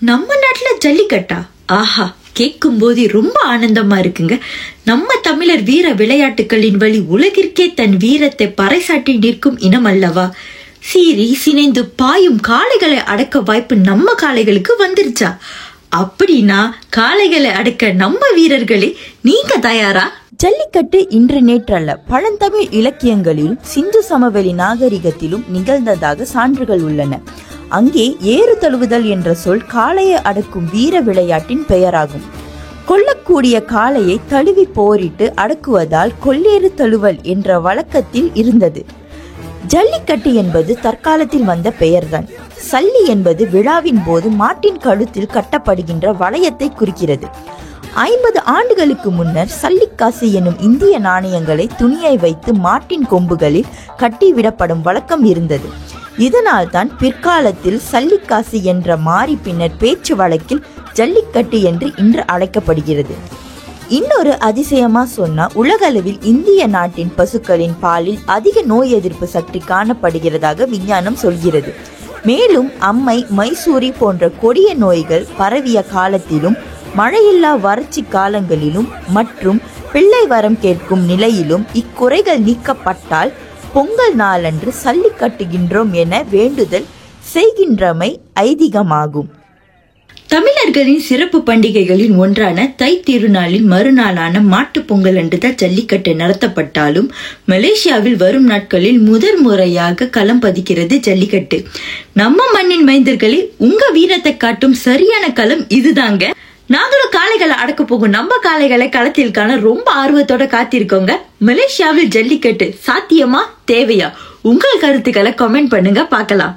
நம்ம நாட்டுல ஜல்லிக்கட்டா? ஆஹா, கேட்கும் போது ரொம்ப ஆனந்தமா இருக்குங்க. நம்ம தமிழர் வீர விளையாட்டுகளின் வழி உலகிற்கே தன் வீரத்தை பறைசாட்டி நிற்கும் இனம் அல்லவா? சீறி சினைந்து பாயும் காளைகளை அடக்க வாய்ப்பு நம்ம காளைகளுக்கு வந்துருச்சா? அப்படின்னா காளைகளை அடக்க நம்ம வீரர்களே நீங்க தயாரா? ஜல்லிக்கட்டு இன்று நேற்றல்ல, பழந்தமிழ் இலக்கியங்களிலும் சிந்து சமவெளி நாகரிகத்திலும் நிகழ்ந்ததாக சான்றுகள் உள்ளன. அங்கே ஏறு தழுவுதல் என்ற சொல் காளையை அடக்கும் வீர விளையாட்டின் பெயராகும். கொல்லக்கூடிய காளையை தழுவி போரிட்டு அடக்குவதால் கொல்லேறு தழுவல் என்ற வழக்கத்தில் இருந்தது. ஜல்லிக்கட்டு என்பது தற்காலத்தில் வந்த பெயர்தான். சல்லி என்பது விழாவின் போது மாட்டின் கழுத்தில் கட்டப்படுகின்ற வளையத்தை குறிக்கிறது. 50 ஆண்டுகளுக்கு முன்னர் சல்லிக்காசு எனும் இந்திய நாணயங்களை துணியை வைத்து மாட்டின் கொம்புகளில் கட்டிவிடப்படும் வழக்கம் இருந்தது. இதனால் தான் பிற்காலத்தில் சல்லிக்காசு என்ற மாறி பின்னர் பேச்சு வழக்கில் ஜல்லிக்கட்டு என்று இன்று அழைக்கப்படுகிறது. இன்னொரு அதிசயமா சொன்னா, உலகளவில் இந்திய நாட்டின் பசுக்களின் பாலில் அதிக நோய் எதிர்ப்பு சக்தி காணப்படுகிறதாக விஞ்ஞானம் சொல்கிறது. மேலும் அம்மை, மைசூரி போன்ற கொடிய நோய்கள் பரவிய காலத்திலும், மழையில்லா வறட்சி காலங்களிலும் மற்றும் பிள்ளை வரம் கேட்கும் நிலையிலும் இக்குறைகள் நீக்கப்பட்டால் பொங்கல் நாளன்று சல்லி கட்டுகின்றோம் என வேண்டுதல் செய்கின்றமை ஐதீகமாகும். தமிழர்களின் சிறப்பு பண்டிகைகளின் ஒன்றான தை திருநாளின் மறுநாளான மாட்டு பொங்கல் அன்றுதான் ஜல்லிக்கட்டு நடத்தப்பட்டாலும், மலேசியாவில் வரும் நாட்களில் முதல் முறையாக களம் பதிக்கிறது ஜல்லிக்கட்டு. நம்ம மண்ணின் மைந்தர்களே, உங்க வீரத்தை காட்டும் சரியான களம் இதுதாங்க. நாங்களும் காளைகளை அடக்க போகும் நம்ம காளைகளை களத்தில் காண ரொம்ப ஆர்வத்தோட காத்திருக்கோங்க. மலேசியாவில் ஜல்லிக்கட்டு சாத்தியமா, தேவையா? உங்கள் கருத்துக்களை கமெண்ட் பண்ணுங்க, பார்க்கலாம்.